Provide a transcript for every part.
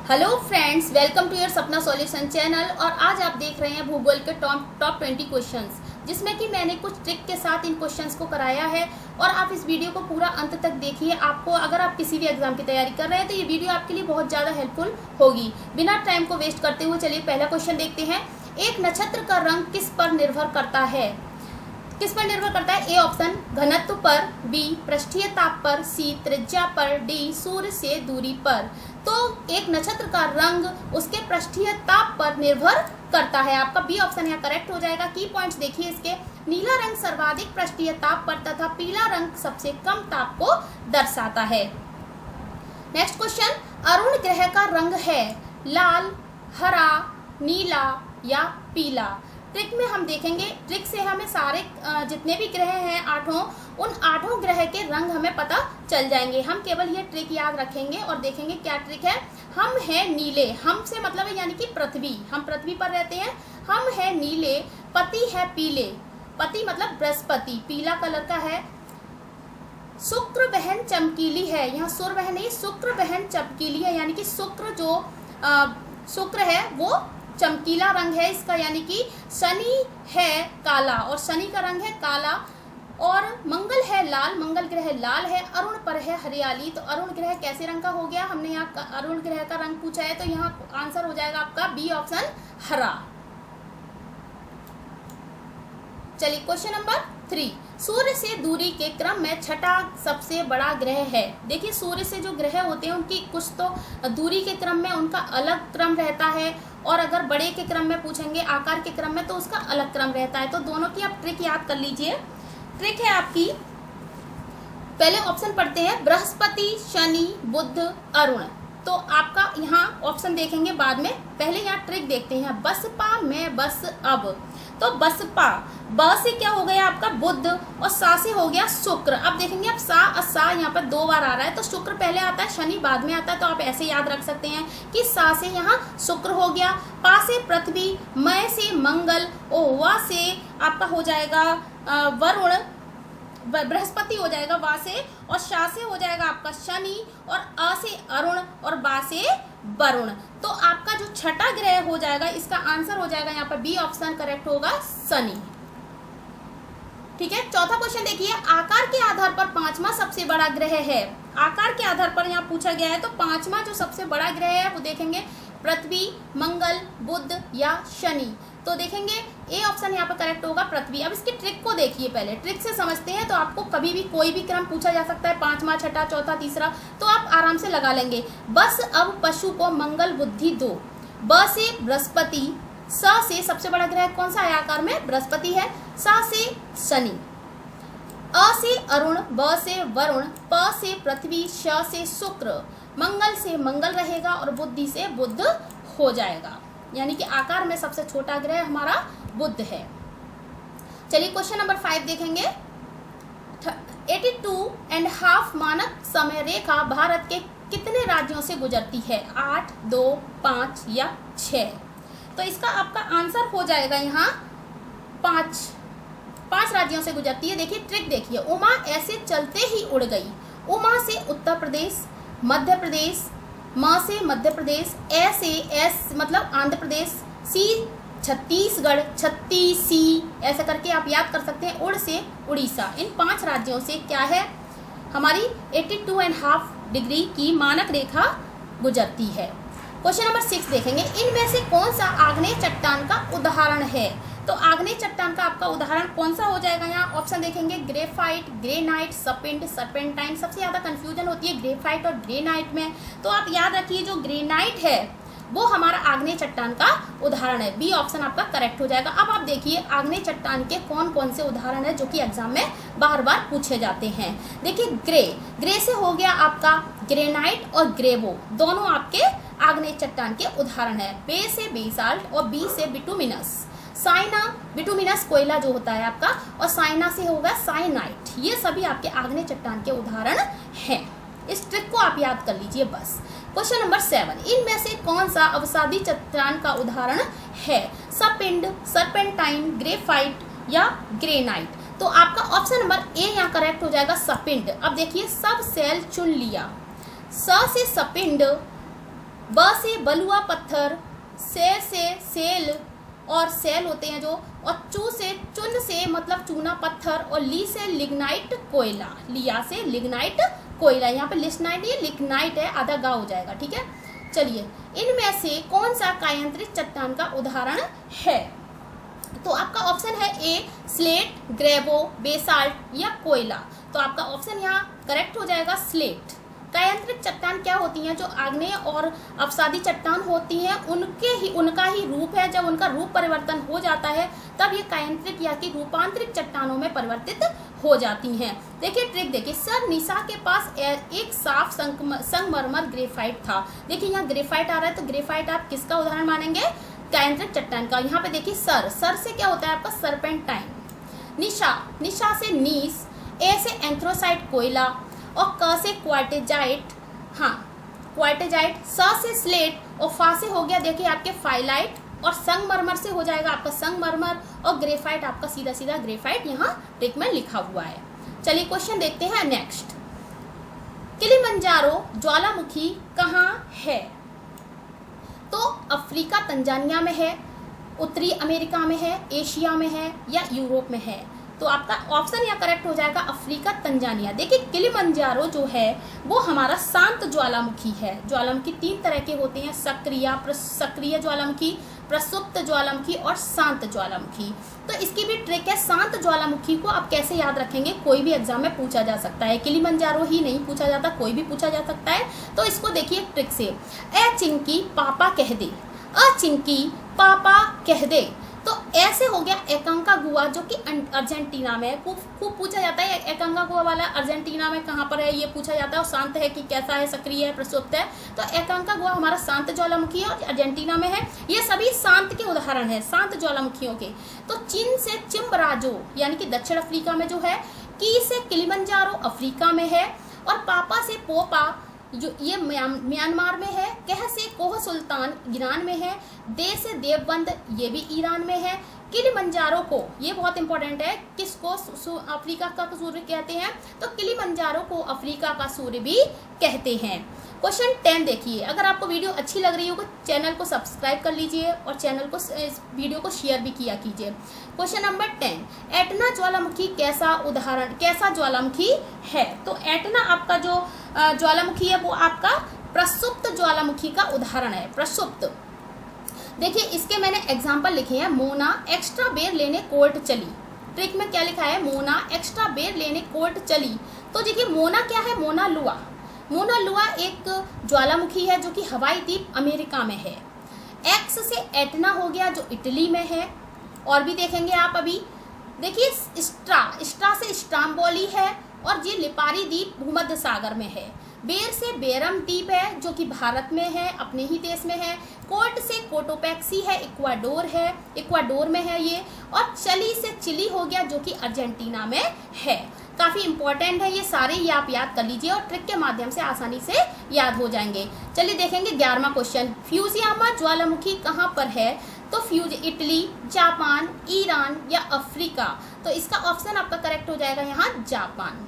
Hello friends, welcome to your Sapna solution channel. और आज आप देख रहे हैं भूगोल के टॉप 20 क्वेश्चंस, जिसमें कि मैंने कुछ ट्रिक के साथ इन क्वेश्चंस को कराया है। और आप इस वीडियो को पूरा अंत तक देखिए। आपको अगर आप किसी भी एग्जाम की तैयारी कर रहे हैं तो ये वीडियो आपके लिए बहुत ज़्यादा हेल्पफुल होगी। बिना टाइम को वेस्ट करते हुए चलिए पहला क्वेश्चन देखते हैं। एक नक्षत्र का रंग किस पर निर्भर करता है? किस पर निर्भर करता है? ए ऑप्शन घनत्व पर, बी पृष्ठीय ताप पर, सी त्रिज्या पर, डी सूर्य से दूरी पर। तो एक नक्षत्र का रंग उसके पृष्ठीय ताप पर निर्भर करता है। आपका बी ऑप्शन यहाँ करेक्ट हो जाएगा। की पॉइंट्स देखिए इसके। नीला रंग सर्वाधिक पृष्ठीय ताप पर तथा पीला रंग सबसे कम ताप को दर्शाता है। नेक्स्ट क्वेश्चन, अरुण ग्रह का रंग है लाल, हरा, नीला या पीला? ट्रिक में हम देखेंगे, ट्रिक से हमें सारे जितने भी ग्रह हैं उन आठों ग्रह के रंग हमें पता चल जाएंगे। हम केवल ये ट्रिक याद रखेंगे और देखेंगे क्या ट्रिक है। हम हैं नीले, हम से मतलब है यानी कि पृथ्वी, हम पृथ्वी पर रहते हैं। हम हैं नीले, पति है पीले, पति मतलब बृहस्पति पीला कलर का है। शुक्र बहन चमकीली है, यहाँ सूर्य बहन नहीं, शुक्र बहन चमकीली है, यानी कि शुक्र जो शुक्र है वो चमकीला रंग है इसका, यानी कि शनि है काला और शनि का रंग है काला। और मंगल है लाल, मंगल ग्रह लाल है। अरुण पर है हरियाली, तो अरुण ग्रह कैसे रंग का हो गया? हमने यहाँ अरुण ग्रह का रंग पूछा है, तो यहाँ आंसर हो जाएगा आपका बी ऑप्शन हरा। चलिए क्वेश्चन नंबर 3, सूर्य से दूरी के क्रम में छठा सबसे बड़ा ग्रह है। देखिए सूर्य से जो ग्रह होते हैं उनकी कुछ तो दूरी के क्रम में उनका अलग क्रम रहता है, और अगर बड़े के क्रम में पूछेंगे आकार के क्रम में तो उसका अलग क्रम रहता है। तो दोनों की आप ट्रिक याद कर लीजिए। ट्रिक है आपकी, पहले ऑप्शन पढ़ते हैं, बृहस्पति, शनि, बुध, अरुण। तो आपका यहाँ ऑप्शन देखेंगे बाद में, पहले यहाँ ट्रिक देखते हैं। बसपा में बस अब, तो बसपा ब से क्या हो गया आपका बुध और सा से हो गया शुक्र। अब देखेंगे अब सा यहाँ पर 2 बार आ रहा है, तो शुक्र पहले आता है शनि बाद में आता है। तो आप ऐसे याद रख सकते हैं कि सा से यहाँ शुक्र हो गया, पा से पृथ्वी, मय से मंगल, और वा से आपका हो जाएगा वरुण, बृहस्पति हो जाएगा वा से, और शा से हो जाएगा आपका शनि, और अ से अरुण, और बा से वरुण। तो आपका जो छठा ग्रह हो जाएगा इसका आंसर हो जाएगा यहाँ पर बी ऑप्शन करेक्ट होगा शनि। ठीक है, चौथा क्वेश्चन देखिए, आकार के आधार पर पांचवा सबसे बड़ा ग्रह है। आकार के आधार पर यहाँ पूछा गया है, तो पांचवा जो सबसे बड़ा ग्रह है वो देखेंगे पृथ्वी, मंगल, बुध या शनि। तो देखेंगे ए ऑप्शन यहाँ पर करेक्ट होगा पृथ्वी। अब इसकी ट्रिक को देखिए, पहले ट्रिक से समझते हैं तो आपको कभी भी कोई भी क्रम पूछा जा सकता है, पांचवा, छठा, चौथा, तीसरा, तो आप आराम से लगा लेंगे। बस अब पशु को मंगल बुद्धि दो। ब से बृहस्पति, स से सबसे बड़ा ग्रह कौन सा है आकार में? बृहस्पति है। सा से शनि, अ से अरुण, ब से वरुण, प से पृथ्वी, श से शुक्र, मंगल से मंगल रहेगा और बुद्धि से बुध हो जाएगा, यानी कि आकार में सबसे छोटा ग्रह हमारा बुध है। चलिए क्वेश्चन नंबर 5 देखेंगे। 82.5 मानक समय रेखा भारत के कितने राज्यों से गुजरती है? 8, 2, 5 या 6? तो इसका आपका आंसर हो जाएगा यहाँ 5 राज्यों से गुजरती है। देखिए ट्रिक देखिए, उमा ऐसे चलते ही उड़ गई। उमा से उत्तर प्रदेश, मध्य प्रदेश, म से मध्य प्रदेश, ए से एस मतलब आंध्र प्रदेश, सी छत्तीसगढ़, छत्तीसी, ऐसा करके आप याद कर सकते हैं। उड़ से उड़ीसा। इन 5 राज्यों से क्या है हमारी 82.5 डिग्री की मानक रेखा गुजरती है। क्वेश्चन नंबर 6 देखेंगे, इनमें से कौन सा आग्नेय चट्टान का उदाहरण है? तो आग्नेय चट्टान का आपका उदाहरण कौन सा हो जाएगा? यहाँ ऑप्शन देखेंगे, ग्रेफाइट, ग्रेनाइट, सपिंड, सर्पेंटाइन। सबसे ज़्यादा कंफ्यूजन होती है ग्रेफाइट और ग्रेनाइट में, तो आप याद रखिए जो ग्रेनाइट है वो हमारा आग्नेय चट्टान का उदाहरण है। बी ऑप्शन आपका करेक्ट हो जाएगा। अब आप देखिए आग्नेय चट्टान के कौन कौन से उदाहरण है जो कि एग्जाम में बार बार पूछे जाते हैं। देखिए ग्रे से हो गया आपका ग्रेनाइट और ग्रेवो, दोनों आपके आग्नेय चट्टान के उदाहरण है। बे से बेसाल्ट और बी से बिटुमिनस। साइना, बिटुमिनस कोयला जो होता है आपका, और साइना से होगा साइनाइट। ये सभी आपके आग्नेय चट्टान के उदाहरण हैं। इस ट्रिक को आप याद कर लीजिए बस। क्वेश्चन नंबर 7, इनमें से कौन सा अवसादी चट्टान का उदाहरण है? सपिंड, सर्पेंटाइन, ग्रेफाइट या ग्रेनाइट? तो आपका ऑप्शन नंबर ए यहाँ करेक्ट हो जाएगा सपिंड। अब देखिए सब सेल चुन लिया, स से सपिंड, ब से बलुआ पत्थर, से सेल और सेल होते हैं जो, और चू से चुन से मतलब चूना पत्थर, और ली से लिग्नाइट कोयला, लिया से लिग्नाइट कोयला। यहाँ पे लिग्नाइट ये लिग्नाइट है, आधा गा हो जाएगा, ठीक है। चलिए, इनमें से कौन सा कायांतरित चट्टान का उदाहरण है? तो आपका ऑप्शन है ए स्लेट, ग्रेवो, बेसाल्ट या कोयला। तो आपका ऑप्शन यहाँ करेक्ट हो जाएगा स्लेट। कायांतरित चट्टान क्या होती हैं? जो आग्नेय और अवसादी चट्टान होती हैं उनका ही रूप है। जब उनका रूप परिवर्तन हो जाता है तब ये कायांतरित या कि रूपांतरित चट्टानों में परिवर्तित हो जाती हैं। देखिए ट्रिक देखिए, सर निशा के पास एक साफ संगमरमर ग्रेफाइट था। देखिए यहाँ ग्रेफाइट आ रहा है, तो ग्रेफाइट आप किसका उदाहरण मानेंगे? कायांतरित चट्टान का। यहाँ पे देखिए सर से क्या होता है आपका? सर्पेंटाइन। निशा से नीस, ए से एंथ्रोसाइट कोयला, और क से क्वार्टेजाइट, हाँ क्वार्टेजाइट, स से स्लेट, और फा से हो गया देखिए आपके फाइलाइट, और संगमरमर से हो जाएगा आपका संगमरमर, और ग्रेफाइट आपका सीधा सीधा ग्रेफाइट यहाँ ट्रिक में लिखा हुआ है। चलिए क्वेश्चन देखते हैं नेक्स्ट। किलिमंजारो ज्वालामुखी कहाँ है? तो अफ्रीका तंजानिया में है, उत्तरी अमेरिका में है, एशिया में है या यूरोप में है? तो आपका ऑप्शन यहाँ करेक्ट हो जाएगा अफ्रीका तंजानिया। देखिए किलिमंजारो जो है वो हमारा शांत ज्वालामुखी है। ज्वालामुखी 3 तरह के होते हैं, सक्रिय ज्वालामुखी, प्रसुप्त ज्वालामुखी और शांत ज्वालामुखी। तो इसकी भी ट्रिक है। शांत ज्वालामुखी को आप कैसे याद रखेंगे? कोई भी एग्जाम में पूछा जा सकता है, किलिमंजारो ही नहीं पूछा जाता, कोई भी पूछा जा सकता है। तो इसको देखिए ट्रिक से, ए चिंकी पापा कह दे, अ चिंकी पापा कह दे। तो ऐसे हो गया एकांकागुआ जो कि अर्जेंटीना में खूब पूछा जाता है। एकांकागुआ वाला अर्जेंटीना में कहाँ पर है ये पूछा जाता है, और शांत है कि कैसा है, सक्रिय है, प्रसुप्त है। तो एकांकागुआ हमारा शांत ज्वालामुखी है और अर्जेंटीना में है। ये सभी शांत के उदाहरण है, शांत ज्वालामुखियों के। तो चीन से चिम्बराजो यानी कि दक्षिण अफ्रीका में जो है, की से किलिमंजारो अफ्रीका में है, और पापा से पोपा जो ये म्यांमार में है, कह से कोह सुल्तान ईरान में है, दे से देवबंद ये भी ईरान में है। किलिमंजारो को, ये बहुत इंपॉर्टेंट है, किसको अफ्रीका का सूर्य कहते हैं? तो किलिमंजारो को अफ्रीका का सूर्य भी कहते हैं। क्वेश्चन 10 देखिए। अगर आपको वीडियो अच्छी लग रही हो तो चैनल को सब्सक्राइब कर लीजिए और चैनल को इस वीडियो को शेयर भी किया कीजिए। क्वेश्चन नंबर 10, एटना ज्वालामुखी कैसा ज्वालामुखी है? तो एटना आपका जो ज्वालामुखी है वो आपका प्रसुप्त ज्वालामुखी का उदाहरण है। प्रसुप्त देखिए, इसके मैंने एग्जाम्पल लिखे हैं। मोना एक्स्ट्रा बेर लेने कोर्ट चली। ट्रिक में क्या लिखा है? मोना एक्स्ट्रा बेर लेने कोर्ट चली। तो देखिए मोना क्या है? मोना लुआ एक ज्वालामुखी है जो कि हवाई द्वीप अमेरिका में है। एक्स से एटना हो गया जो इटली में है, और भी देखेंगे आप अभी। देखिए स्ट्रा से स्ट्राम्बोली है, और ये लिपारी द्वीप भूमध्य सागर में है। बेर से बेरम द्वीप है जो कि भारत में है, अपने ही देश में है। कोर्ट से कोटोपैक्सी है, इक्वाडोर में है ये। और चली से चिली हो गया जो कि अर्जेंटीना में है। काफ़ी इंपॉर्टेंट है ये सारे, ये आप याद कर लीजिए और ट्रिक के माध्यम से आसानी से याद हो जाएंगे। चलिए देखेंगे 11वां क्वेश्चन, फ्यूजियामा ज्वालामुखी कहाँ पर है? तो इटली, जापान, ईरान या अफ्रीका? तो इसका ऑप्शन आपका करेक्ट हो जाएगा यहाँ जापान।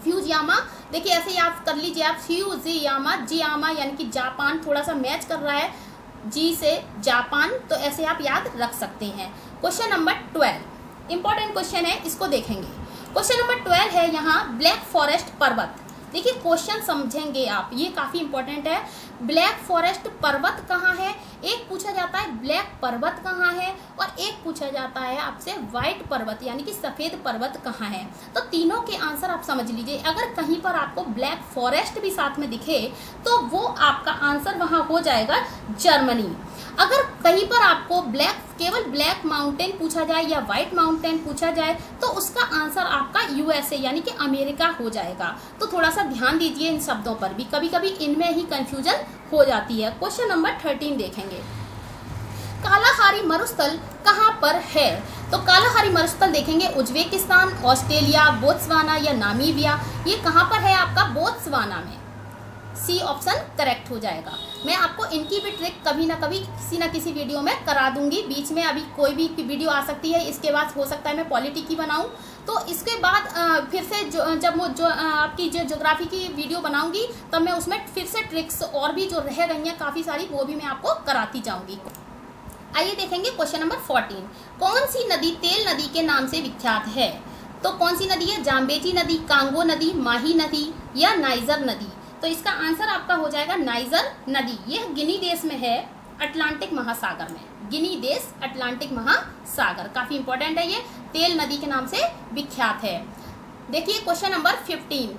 फ्यूजियामा देखिए ऐसे याद कर लीजिए आप, फ्यूजियामा जियामा यानी कि जापान, थोड़ा सा मैच कर रहा है जी से जापान, तो ऐसे आप याद रख सकते हैं। क्वेश्चन नंबर 12 इंपॉर्टेंट क्वेश्चन है, इसको देखेंगे। क्वेश्चन नंबर 12 है यहाँ ब्लैक फॉरेस्ट पर्वत। देखिए क्वेश्चन समझेंगे आप, ये काफ़ी इंपॉर्टेंट है। ब्लैक फॉरेस्ट पर्वत कहाँ है? एक पूछा जाता है ब्लैक पर्वत कहाँ है, और एक पूछा जाता है आपसे व्हाइट पर्वत यानी कि सफ़ेद पर्वत कहाँ है। तो तीनों के आंसर आप समझ लीजिए। अगर कहीं पर आपको ब्लैक फॉरेस्ट भी साथ में दिखे तो वो आपका आंसर वहाँ हो जाएगा जर्मनी। अगर कहीं पर आपको केवल ब्लैक माउंटेन पूछा जाए या व्हाइट माउंटेन पूछा जाए तो उसका आंसर आपका यूएसए यानी कि अमेरिका हो जाएगा। तो थोड़ा सा ध्यान दीजिए इन शब्दों पर भी, कभी कभी इनमें ही कंफ्यूजन हो जाती है। क्वेश्चन नंबर 13 देखेंगे, कालाहारी मरुस्थल कहाँ पर है? तो कालाहारी मरुस्थल देखेंगे उज्बेकिस्तान, ऑस्ट्रेलिया, बोत्सवाना या नामीबिया। ये कहाँ पर है आपका? बोत्सवाना में। सी ऑप्शन करेक्ट हो जाएगा। मैं आपको इनकी भी ट्रिक कभी ना कभी किसी ना किसी वीडियो में करा दूंगी। बीच में अभी कोई भी वीडियो आ सकती है, इसके बाद हो सकता है मैं पॉलिटी की बनाऊं, तो इसके बाद फिर से जो आपकी जो ज्योग्राफी की वीडियो बनाऊंगी तब मैं उसमें फिर से ट्रिक्स और भी जो रह गई हैं काफ़ी सारी वो भी मैं आपको कराती जाऊंगी। आइए देखेंगे क्वेश्चन नंबर 14। कौन सी नदी तेल नदी के नाम से विख्यात है? तो कौन सी नदी है? जाम्बेजी नदी, कांगो नदी, माही नदी या नाइजर नदी? तो इसका आंसर आपका हो जाएगा नाइजर नदी। यह गिनी देश में है, अटलांटिक महासागर में। गिनी देश, अटलांटिक महासागर, काफी इंपॉर्टेंट है, ये तेल नदी के नाम से विख्यात है। देखिए क्वेश्चन नंबर 15।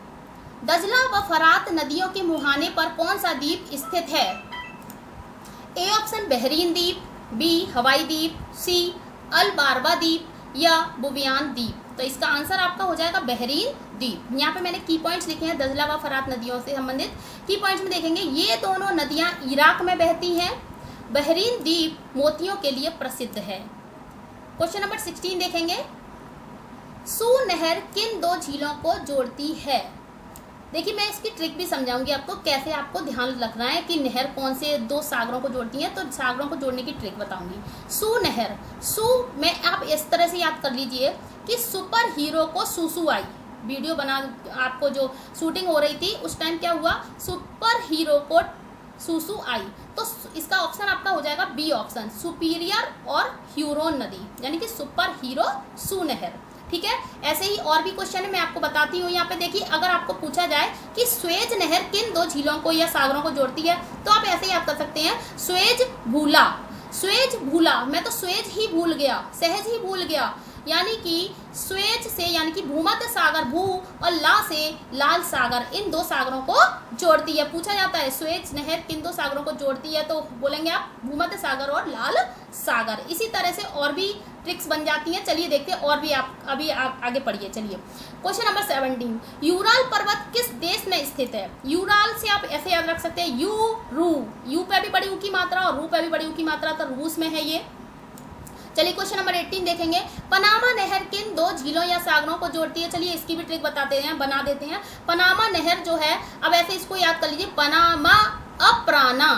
दजला व फरात नदियों के मुहाने पर कौन सा द्वीप स्थित है? ए ऑप्शन बहरीन द्वीप, बी हवाई द्वीप, सी अल बारबा द्वीप या बुबियान द्वीप। तो इसका आंसर आपका हो जाएगा बहरीन द्वीप। यहाँ पे मैंने की पॉइंट्स लिखे हैं दजला व फरात नदियों से संबंधित। की पॉइंट्स में देखेंगे ये दोनों नदियाँ इराक में बहती हैं। बहरीन द्वीप मोतियों के लिए प्रसिद्ध है। क्वेश्चन नंबर 16 देखेंगे। सू नहर किन दो झीलों को जोड़ती है? देखिए मैं इसकी ट्रिक भी समझाऊंगी आपको, कैसे आपको ध्यान रखना है कि नहर कौन से दो सागरों को जोड़ती है। तो सागरों को जोड़ने की ट्रिक बताऊंगी। सू नहर, सू में आप इस तरह से याद कर लीजिए कि सुपर हीरो को सुसु आई। वीडियो बना आपको जो शूटिंग हो रही थी उस टाइम क्या हुआ, सुपर हीरो को सुसु आई। तो इसका ऑप्शन आपका हो जाएगा बी ऑप्शन, सुपीरियर और ह्यूरोन नदी, यानी कि सुपर हीरो सू नहर। ठीक है, ऐसे ही और भी क्वेश्चन है मैं आपको बताती हूँ। यहाँ पे देखिए अगर आपको पूछा जाए कि स्वेज नहर किन दो झीलों को या सागरों को जोड़ती है तो आप ऐसे याद कर सकते हैं, स्वेज भूला। स्वेज भूला, मैं तो स्वेज ही भूल गया, सहज ही भूल गया, यानी कि स्वेज से यानी कि भूमध्य सागर भू और ला से लाल सागर, इन दो सागरों को जोड़ती है। पूछा जाता है स्वेज नहर किन दो सागरों को जोड़ती है तो बोलेंगे आप भूमध्य सागर और लाल सागर। इसी तरह से और भी ट्रिक्स बन जाती हैं। चलिए देखते हैं और भी, आप आगे पढ़िए। चलिए क्वेश्चन नंबर 17। यूराल पर्वत किस देश में स्थित है? यूराल से आप ऐसे याद रख सकते हैं यू पे भी बड़ी ऊ की मात्रा और रू पे भी बड़ी ऊ की मात्रा, तो रूस में है ये। चलिए क्वेश्चन नंबर 18 देखेंगे। पनामा नहर किन दो झीलों या सागरों को जोड़ती है? चलिए इसकी भी ट्रिक बना देते हैं। पनामा नहर जो है, अब ऐसे इसको याद कर लीजिए, पनामा अप्राना,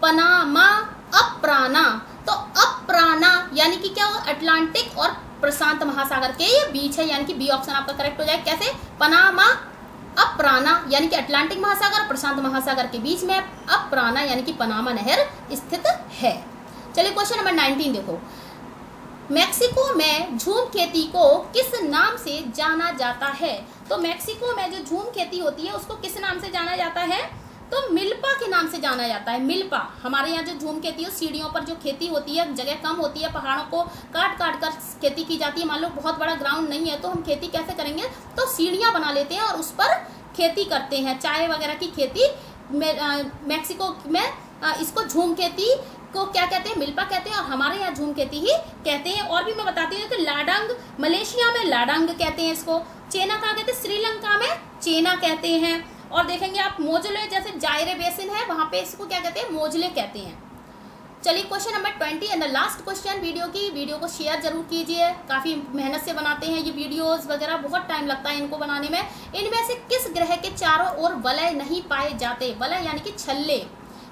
पनामा अप्राना। तो अप्राना यानी कि क्या होगा, अटलांटिक और प्रशांत महासागर के ये बीच है, यानी कि बी ऑप्शन आपका करेक्ट हो जाए। कैसे? पनामा अप्राना यानी कि अटलांटिक महासागर और प्रशांत महासागर के बीच में अप्राना यानी कि पनामा नहर स्थित है। चलिए क्वेश्चन नंबर 19 देखो। मैक्सिको में झूम खेती को किस नाम से जाना जाता है? तो मैक्सिको में जो झूम खेती होती है उसको किस नाम से जाना जाता है? तो मिल्पा के नाम से जाना जाता है। मिल्पा, हमारे यहाँ जो झूम खेती है सीढ़ियों पर जो खेती होती है, जगह कम होती है, पहाड़ों को काट काट कर खेती की जाती है। मान लो बहुत बड़ा ग्राउंड नहीं है तो हम खेती कैसे करेंगे, तो सीढ़ियाँ बना लेते हैं और उस पर खेती करते हैं। चाय वगैरह की खेती मैक्सिको में इसको झूम खेती को क्या कहते हैं, मिल्पा कहते हैं, और हमारे यहाँ झूम खेती ही कहते हैं। और भी मैं बताती हूँ कि लाडंग, मलेशिया में लाडंग कहते हैं इसको। चेना कहाँ कहते हैं? श्रीलंका में चेना कहते हैं। और देखेंगे आप मोजले, जैसे जायरे बेसिन है वहाँ पे इसको क्या कहते हैं, मोजले कहते हैं। चलिए question number 20 and the last question video को शेयर जरूर कीजिए। काफ़ी मेहनत से बनाते हैं ये वीडियोस वगैरह, बहुत टाइम लगता है इनको बनाने में। इनमें से किस ग्रह के चारों ओर वलय नहीं पाए जाते? वलय यानी कि छल्ले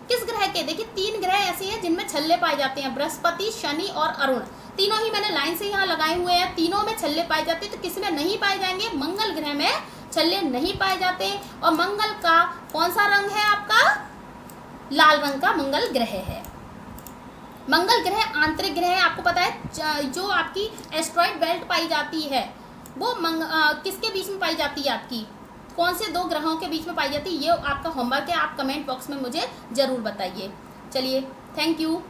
किस ग्रह के? देखिए 3 ग्रह ऐसे हैं जिनमें छल्ले पाए जाते हैं, बृहस्पति, शनि और अरुण। तीनों ही मैंने लाइन से यहाँ लगाए हुए हैं, तीनों में छल्ले पाए जाते हैं। तो किस में नहीं पाए जाएंगे? मंगल ग्रह में छल्ले नहीं पाए जाते। और मंगल का कौन सा रंग है आपका? लाल रंग का मंगल ग्रह है। मंगल ग्रह आंतरिक ग्रह है, आपको पता है। जो आपकी एस्ट्रॉइड बेल्ट पाई जाती है वो किसके बीच में पाई जाती है? आपकी कौन से 2 ग्रहों के बीच में पाई जाती है? ये आपका होमवर्क है, आप कमेंट बॉक्स में मुझे ज़रूर बताइए। चलिए थैंक यू।